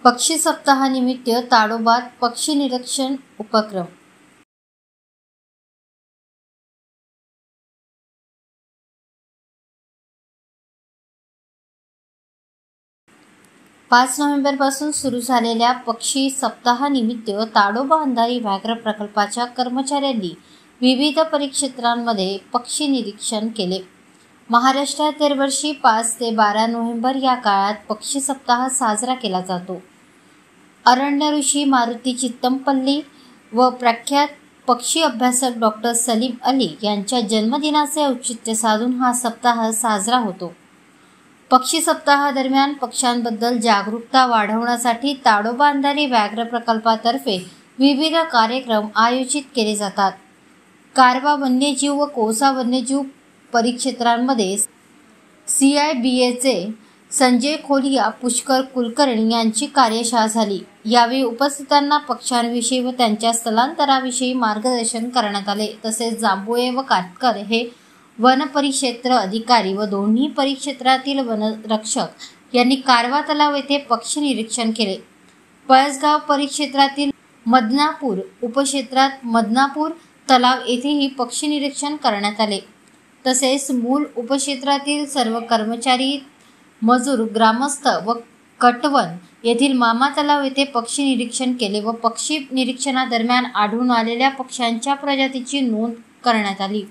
पक्षी सप्ताहानिमित्त ताडोबात पक्षी निरीक्षण उपक्रम। 5 नोव्हेंबरपासून सुरू झालेल्या पक्षी सप्ताहानिमित्त ताडोबा अंधारी व्याघ्र प्रकल्पाच्या कर्मचाऱ्यांनी विविध परिक्षेत्रांमध्ये पक्षी निरीक्षण केले। महाराष्ट्रात दरवर्षी 5 ते 12 नोव्हेंबर या काळात पक्षी सप्ताह साजरा केला जातो। अरण्य ऋषी मारुती चित्तमपल्ली व प्रख्यात पक्षी अभ्यासक डॉक्टर सलीम अली यांच्या जन्मदिनाचे औचित्य साधून हा सप्ताह साजरा होतो। पक्षी सप्ताहादरम्यान पक्ष्यांबद्दल जागरूकता वाढवण्यासाठी ताडोबा अंधारी व्याघ्र प्रकल्पातर्फे विविध कार्यक्रम आयोजित केले जातात। कारवा वन्यजीव व कोसा वन्यजीव परिक्षेत्रांमध्ये CIBAचे संजय खोलिया, पुष्कर कुलकर्णी यांची कार्यशाळा झाली। यावेळी उपस्थितांना पक्ष्यांविषयी व त्यांच्या स्थलांतराविषयी मार्गदर्शन करण्यात आले। तसेच जांभुळे व काटकर हे वन परिक्षेत्र अधिकारी व दोन्ही परिक्षेत्रातील वनरक्षक यांनी कारवा तलाव येथे पक्षी निरीक्षण केले। पळसगाव परिक्षेत्रातील मदनापूर उपक्षेत्रात मदनापूर तलाव येथेही पक्षी निरीक्षण करण्यात आले। तसेच मूल उपक्षेत्रातील सर्व कर्मचारी, मजूर, ग्रामस्थ व कटवण येथील मामा तलाव येथे पक्षी निरीक्षण केले व पक्षी निरीक्षणादरम्यान आढळून आलेल्या पक्ष्यांच्या प्रजातीची नोंद करण्यात आली।